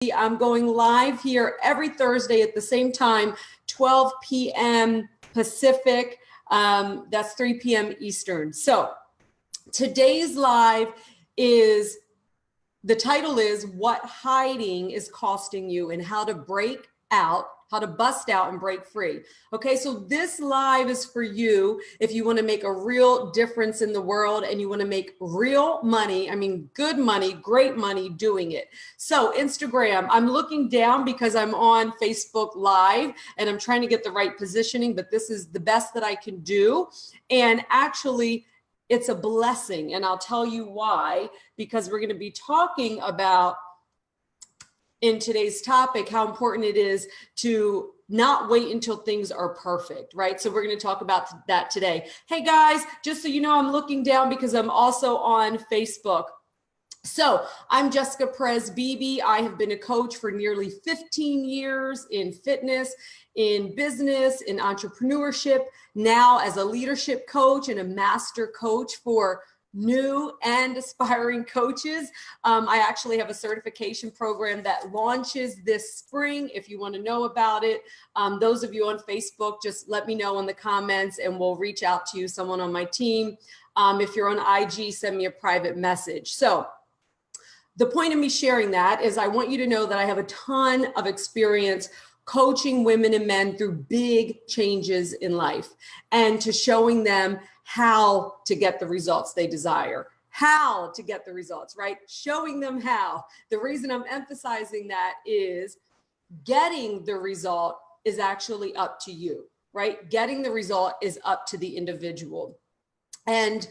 I'm going live here every Thursday at the same time, 12 p.m. Pacific. That's 3 p.m. Eastern. So today's live is, the title is What Hiding is Costing You and How to Break Out, how to bust out and break free. Okay, so this live is for you if you want to make a real difference in the world and you want to make real money. I mean, good money, great money doing it. So Instagram, I'm looking down because I'm on Facebook Live and I'm trying to get the right positioning, but this is the best that I can do. And actually, it's a blessing. And I'll tell you why, because we're going to be talking about in today's topic, how important it is to not wait until things are perfect, right? So we're going to talk about that today. Hey guys, just so you know, I'm looking down because I'm also on Facebook. So I'm Jessica Perez-Beebe. I have been a coach for nearly 15 years in fitness, in business, in entrepreneurship, now as a leadership coach and a master coach for new and aspiring coaches. I actually have a certification program that launches this spring. If you want to know about it, those of you on Facebook, just let me know in the comments and we'll reach out to you, someone on my team. If you're on IG, send me a private message. So the point of me sharing that is I want you to know that I have a ton of experience coaching women and men through big changes in life and to showing them how to get the results they desire, how to get the results, right? Showing them how. The reason I'm emphasizing that is getting the result is actually up to you, right? Getting the result is up to the individual. And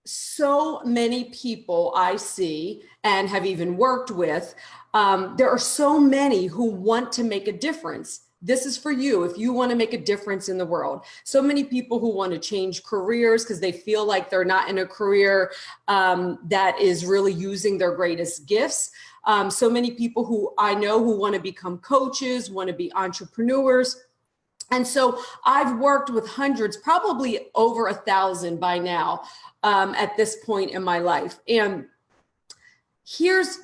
so many people I see and have even worked with, there are so many who want to make a difference. This is for you if you want to make a difference in the world. So many people who want to change careers because they feel like they're not in a career that is really using their greatest gifts. So many people who I know who want to become coaches, want to be entrepreneurs. And so I've worked with hundreds, probably over 1,000 by now at this point in my life. And here's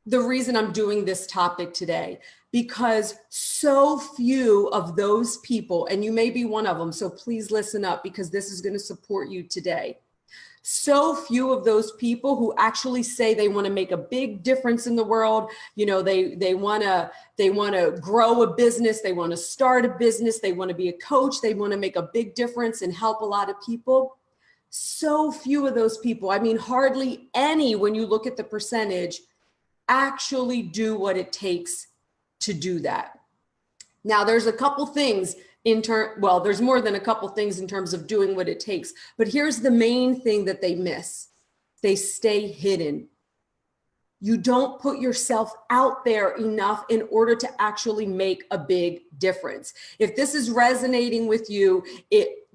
the reason I'm doing this topic today, because so few of those people, and you may be one of them, so please listen up because this is going to support you today. So few of those people who actually say they want to make a big difference in the world, you know, they want to grow a business, they want to start a business, they want to be a coach, they want to make a big difference and help a lot of people. So few of those people, I mean, hardly any, when you look at the percentage, actually do what it takes to do that. Now, there's a couple things well, there's more than a couple things in terms of doing what it takes, but here's the main thing that they miss. They stay hidden. You don't put yourself out there enough in order to actually make a big difference. If this is resonating with you,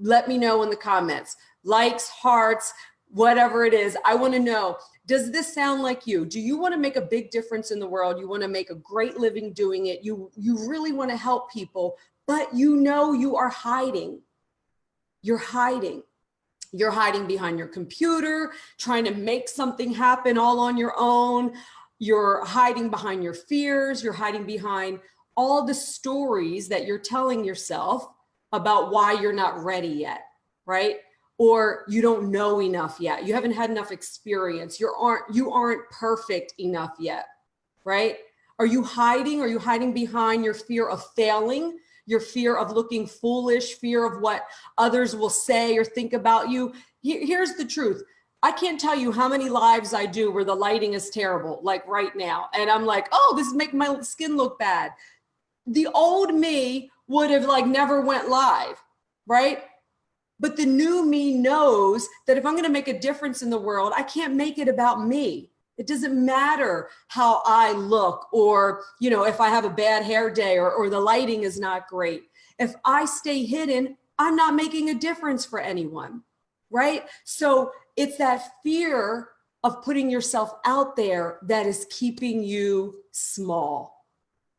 let me know in the comments. Likes, hearts, whatever it is. I want to know, does this sound like you? Do you want to make a big difference in the world? You want to make a great living doing it. You really want to help people, but you know you are hiding. You're hiding. You're hiding behind your computer, trying to make something happen all on your own. You're hiding behind your fears. You're hiding behind all the stories that you're telling yourself about why you're not ready yet, right? Or you don't know enough yet. You haven't had enough experience. You aren't perfect enough yet, right? Are you hiding? Are you hiding behind your fear of failing, your fear of looking foolish, fear of what others will say or think about you? Here's the truth. I can't tell you how many lives I do where the lighting is terrible, like right now. And I'm like, oh, this is making my skin look bad. The old me would have never went live, right? But the new me knows that if I'm going to make a difference in the world, I can't make it about me. It doesn't matter how I look or, you know, if I have a bad hair day or the lighting is not great. If I stay hidden, I'm not making a difference for anyone, right? So it's that fear of putting yourself out there that is keeping you small.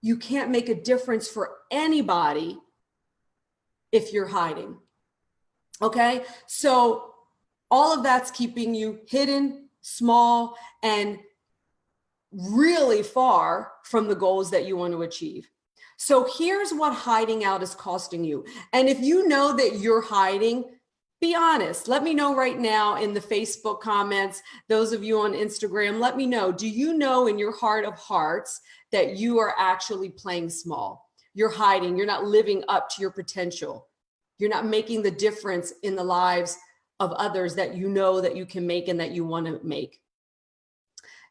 You can't make a difference for anybody if you're hiding. Okay, so all of that's keeping you hidden, small, and really far from the goals that you want to achieve. So here's what hiding out is costing you. And if you know that you're hiding, be honest. Let me know right now in the Facebook comments. Those of you on Instagram, let me know. Do you know in your heart of hearts that you are actually playing small? You're hiding. You're not living up to your potential. You're not making the difference in the lives of others that you know that you can make and that you want to make.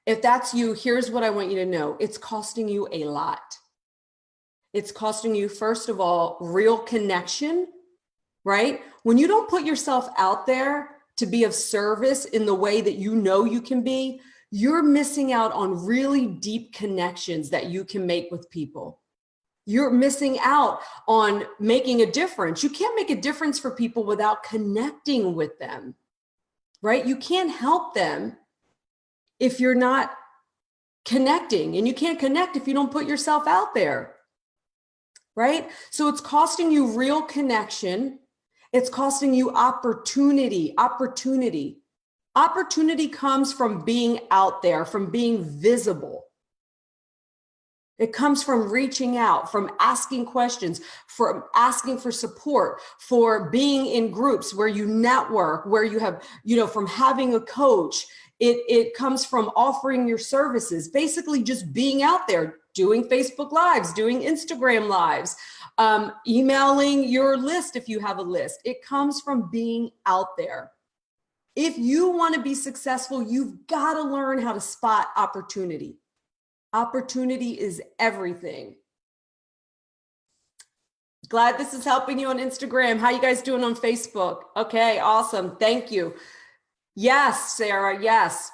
If that's you, here's what I want you to know. It's costing you a lot. It's costing you, first of all, real connection, right? When you don't put yourself out there to be of service in the way that you know you can be, you're missing out on really deep connections that you can make with people. You're missing out on making a difference. You can't make a difference for people without connecting with them, right? You can't help them if you're not connecting, and you can't connect if you don't put yourself out there, right? So it's costing you real connection. It's costing you opportunity. Opportunity comes from being out there, from being visible. It comes from reaching out, from asking questions, from asking for support, for being in groups where you network, where you have, from having a coach. It comes from offering your services, basically just being out there, doing Facebook Lives, doing Instagram Lives, emailing your list if you have a list. It comes from being out there. If you want to be successful, you've got to learn how to spot opportunity. Opportunity is everything. Glad this is helping you on Instagram. How you guys doing on Facebook? Okay, awesome. Thank you. Yes, Sarah, yes.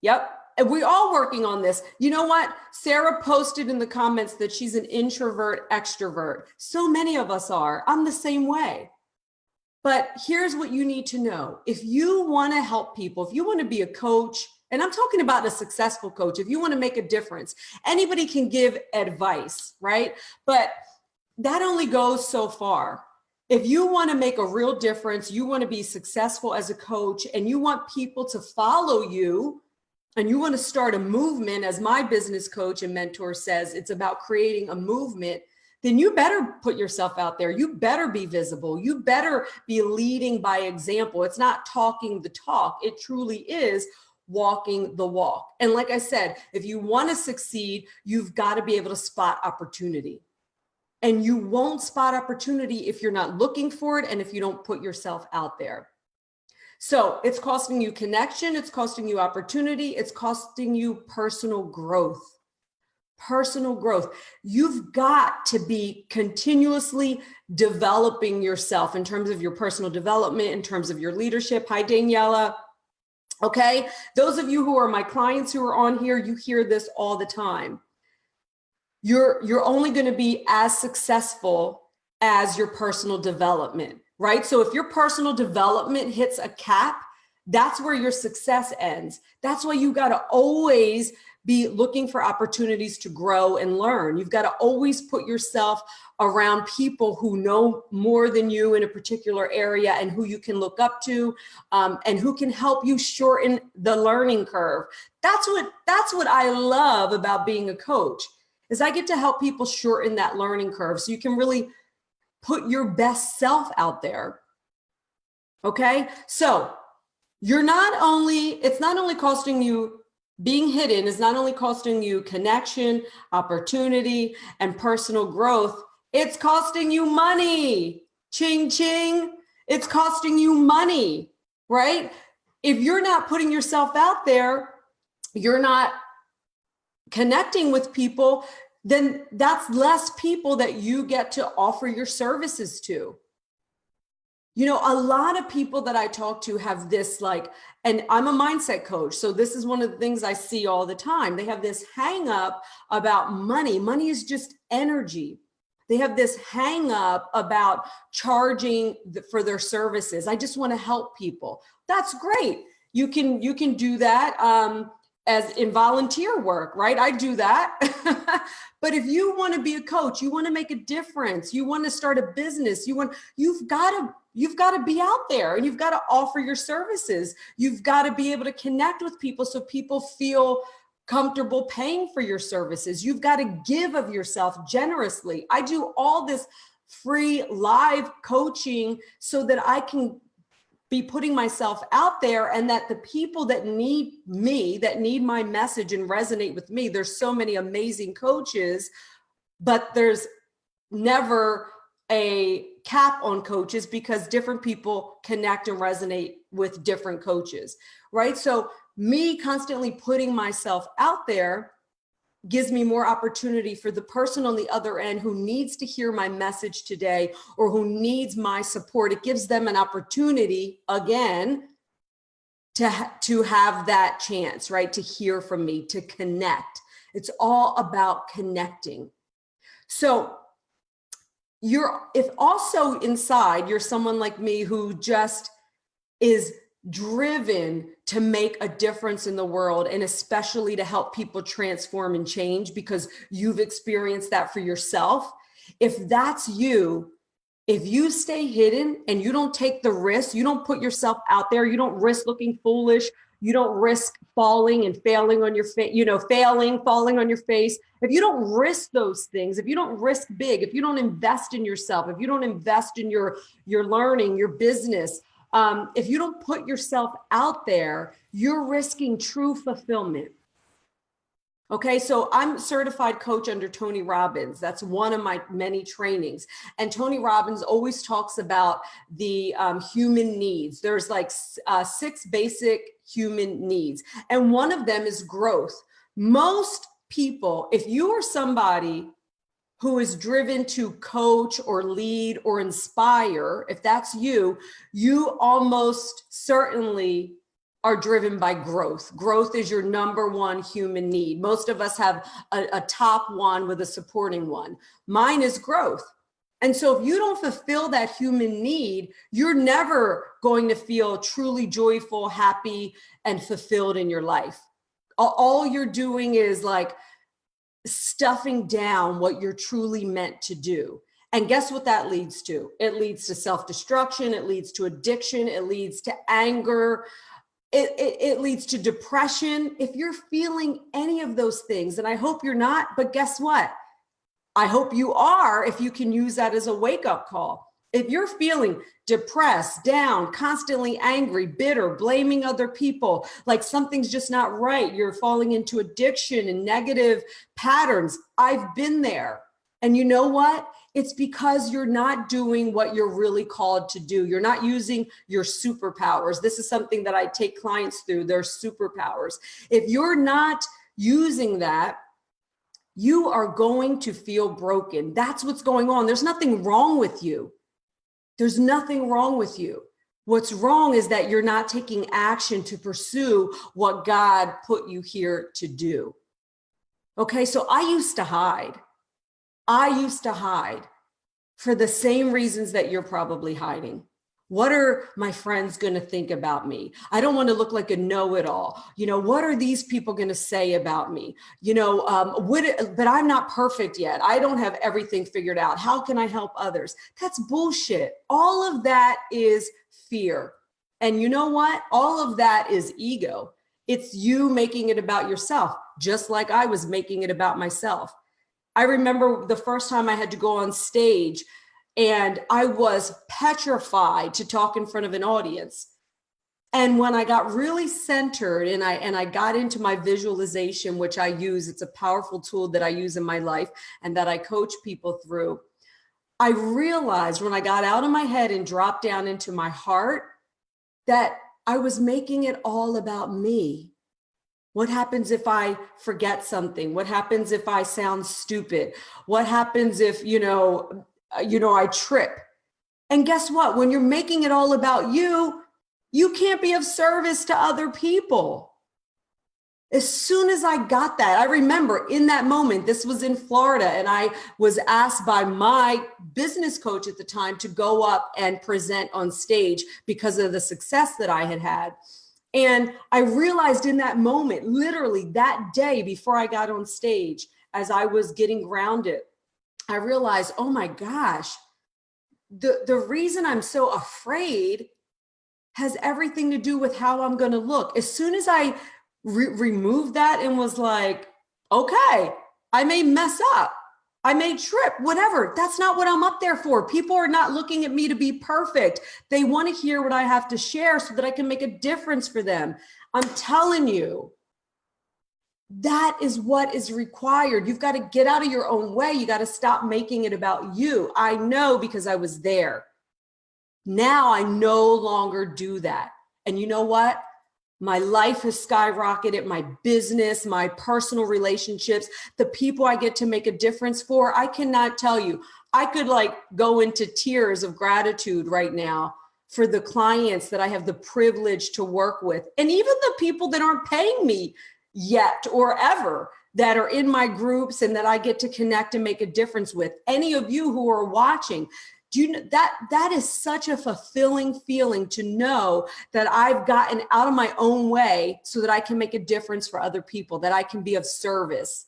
Yep. And we're all working on this. You know what? Sarah posted in the comments that she's an introvert extrovert. So many of us are. I'm the same way. But here's what you need to know. If you want to help people, if you want to be a coach, and I'm talking about a successful coach, if you want to make a difference, anybody can give advice, right? But that only goes so far. If you want to make a real difference, you want to be successful as a coach, and you want people to follow you, and you want to start a movement, as my business coach and mentor says, it's about creating a movement, then you better put yourself out there. You better be visible. You better be leading by example. It's not talking the talk. It truly is walking the walk. And like I said, if you want to succeed, you've got to be able to spot opportunity. And you won't spot opportunity if you're not looking for it and if you don't put yourself out there. So it's costing you connection. It's costing you opportunity. It's costing you personal growth. Personal growth. You've got to be continuously developing yourself in terms of your personal development, in terms of your leadership. Hi, Daniela. Okay. Those of you who are my clients who are on here, you hear this all the time. You're only going to be as successful as your personal development, right? So if your personal development hits a cap, that's where your success ends. That's why you got to always be looking for opportunities to grow and learn. You've got to always put yourself around people who know more than you in a particular area and who you can look up to, and who can help you shorten the learning curve. That's what I love about being a coach, is I get to help people shorten that learning curve so you can really put your best self out there. Okay? So it's not only costing you, being hidden is not only costing you connection, opportunity, and personal growth, it's costing you money. Ching, ching. It's costing you money, right? If you're not putting yourself out there, you're not connecting with people, then that's less people that you get to offer your services to. A lot of people that I talk to have this and I'm a mindset coach, so this is one of the things I see all the time. They have this hang up about money. Money is just energy. They have this hang up about charging for their services. I just want to help people. That's great. You can do that as in volunteer work, right? I do that. But if you want to be a coach, you want to make a difference, you want to start a business, you've got to be out there, and you've got to offer your services. You've got to be able to connect with people so people feel comfortable paying for your services. You've got to give of yourself generously. I do all this free live coaching so that I can be putting myself out there, and that the people that need me, that need my message and resonate with me, there's so many amazing coaches, but there's never a cap on coaches because different people connect and resonate with different coaches, right? So me constantly putting myself out there gives me more opportunity for the person on the other end who needs to hear my message today or who needs my support. It gives them an opportunity again to have that chance, right? To hear from me, to connect. It's all about connecting. So if also inside you're someone like me who just is driven to make a difference in the world, and especially to help people transform and change because you've experienced that for yourself. If that's you, if you stay hidden and you don't take the risk, you don't put yourself out there, you don't risk looking foolish, you don't risk falling and failing on your face, falling on your face. If you don't risk those things, if you don't risk big, if you don't invest in yourself, if you don't invest in your learning, your business, if you don't put yourself out there, you're risking true fulfillment. Okay, so I'm a certified coach under Tony Robbins. That's one of my many trainings. And Tony Robbins always talks about the human needs. There's like 6 basic human needs. And one of them is growth. Most people, if you are somebody who is driven to coach or lead or inspire, if that's you, you almost certainly are driven by growth. Growth is your number one human need. Most of us have a top one with a supporting one. Mine is growth. And so if you don't fulfill that human need, you're never going to feel truly joyful, happy, and fulfilled in your life. All you're doing is like stuffing down what you're truly meant to do. And guess what that leads to? It leads to self-destruction. It leads to addiction. It leads to anger. It leads to depression. If you're feeling any of those things, and I hope you're not, but guess what? I hope you are, if you can use that as a wake-up call. If you're feeling depressed, down, constantly angry, bitter, blaming other people, like something's just not right, you're falling into addiction and negative patterns, I've been there. And you know what? It's because you're not doing what you're really called to do. You're not using your superpowers. This is something that I take clients through, their superpowers. If you're not using that, you are going to feel broken. That's what's going on. There's nothing wrong with you. There's nothing wrong with you. What's wrong is that you're not taking action to pursue what God put you here to do. Okay, so I used to hide. For the same reasons that you're probably hiding. What are my friends going to think about me? I don't want to look like a know-it-all. What are these people going to say about me? But I'm not perfect yet. I don't have everything figured out. How can I help others? That's bullshit. All of that is fear. And you know what? All of that is ego. It's you making it about yourself, just like I was making it about myself. I remember the first time I had to go on stage and I was petrified to talk in front of an audience. And when I got really centered and I got into my visualization, which I use, it's a powerful tool that I use in my life and that I coach people through. I realized when I got out of my head and dropped down into my heart that I was making it all about me. What happens if I forget something? What happens if I sound stupid? What happens if, I trip? And guess what? When you're making it all about you, you can't be of service to other people. As soon as I got that, I remember in that moment, this was in Florida, and I was asked by my business coach at the time to go up and present on stage because of the success that I had had. And I realized in that moment, literally that day before I got on stage, as I was getting grounded, I realized, oh my gosh, the reason I'm so afraid has everything to do with how I'm going to look. As soon as I removed that and was like, okay, I may mess up. I may trip, whatever. That's not what I'm up there for. People are not looking at me to be perfect. They want to hear what I have to share so that I can make a difference for them. I'm telling you, that is what is required. You've got to get out of your own way. You got to stop making it about you. I know because I was there. Now I no longer do that. And you know what? My life has skyrocketed, my business, my personal relationships, the people I get to make a difference for. I cannot tell you. I could like go into tears of gratitude right now for the clients that I have the privilege to work with. And even the people that aren't paying me yet or ever, that are in my groups and that I get to connect and make a difference with. Any of you who are watching, do you know that is such a fulfilling feeling to know that I've gotten out of my own way so that I can make a difference for other people, that I can be of service.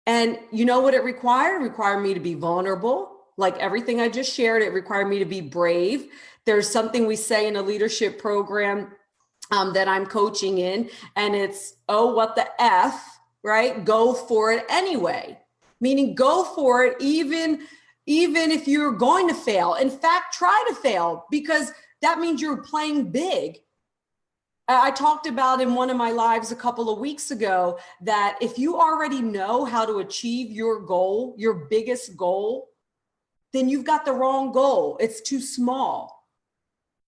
And you know what it required? It required me to be vulnerable. Like everything I just shared, it required me to be brave. There's something we say in a leadership program that I'm coaching in, and it's, oh, what the F, right? Go for it anyway. Meaning go for it even if you're going to fail. In fact, try to fail, because that means you're playing big. I talked about in one of my lives a couple of weeks ago that if you already know how to achieve your goal, your biggest goal, then you've got the wrong goal. It's too small.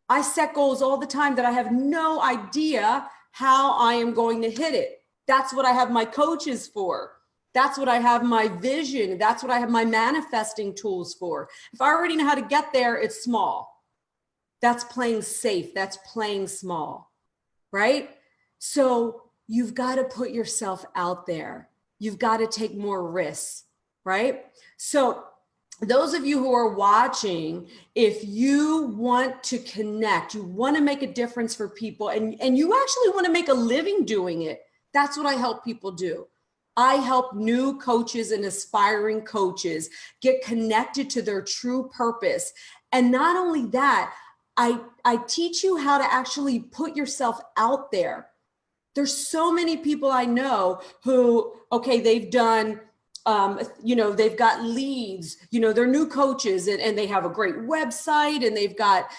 I set goals all the time that I have no idea how I am going to hit it. That's what I have my coaches for. That's what I have my vision. That's what I have my manifesting tools for. If I already know how to get there, it's small. That's playing safe. That's playing small, right? So you've got to put yourself out there. You've got to take more risks, right? So those of you who are watching, if you want to connect, you want to make a difference for people, and you actually want to make a living doing it, that's what I help people do. I help new coaches and aspiring coaches get connected to their true purpose. And not only that, I teach you how to actually put yourself out there. There's so many people I know who, okay, they've done, they've got leads, they're new coaches and they have a great website and they've got,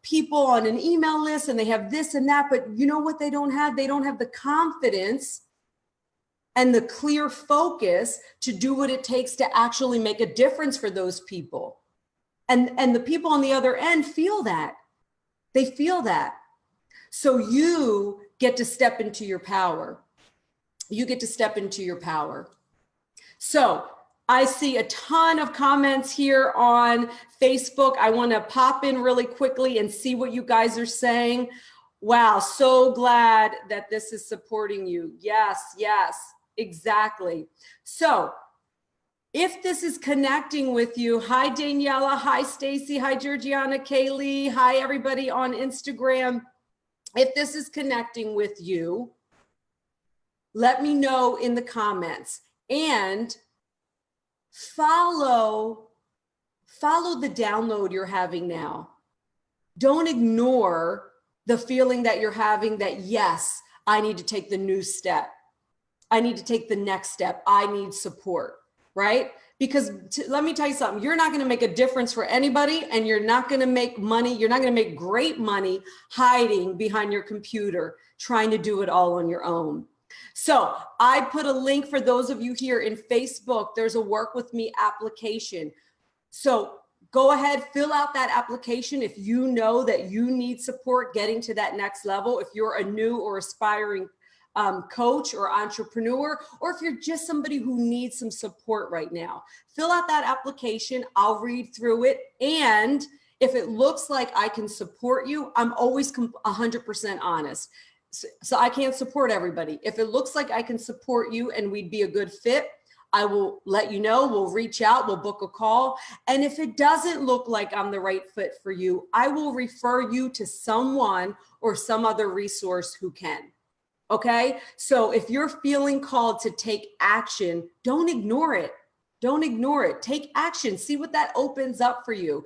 people on an email list and they have this and that, but you know what they don't have? They don't have the confidence and the clear focus to do what it takes to actually make a difference for those people. And the people on the other end feel that. They feel that. So you get to step into your power. You get to step into your power. So I see a ton of comments here on Facebook. I want to pop in really quickly and see what you guys are saying. Wow, so glad that this is supporting you. Yes, exactly. So if this is connecting with you, hi Daniela, hi Stacy, hi Georgiana, Kaylee, hi everybody on Instagram. If this is connecting with you, let me know in the comments. And follow the download you're having now. Don't ignore the feeling that you're having that, yes, I need to take the new step. I need to take the next step. I need support, right? Because let me tell you something, you're not going to make a difference for anybody, and you're not going to make money. You're not going to make great money hiding behind your computer, trying to do it all on your own. So I put a link for those of you here in Facebook. There's a work with me application. So go ahead, fill out that application if you know that you need support getting to that next level. If you're a new or aspiring coach or entrepreneur, or if you're just somebody who needs some support right now, fill out that application. I'll read through it. And if it looks like I can support you, I'm always 100% honest. So I can't support everybody. If it looks like I can support you and we'd be a good fit, I will let you know. We'll reach out, we'll book a call. And if it doesn't look like I'm the right fit for you, I will refer you to someone or some other resource who can. Okay? So if you're feeling called to take action, don't ignore it. Don't ignore it. Take action. See what that opens up for you.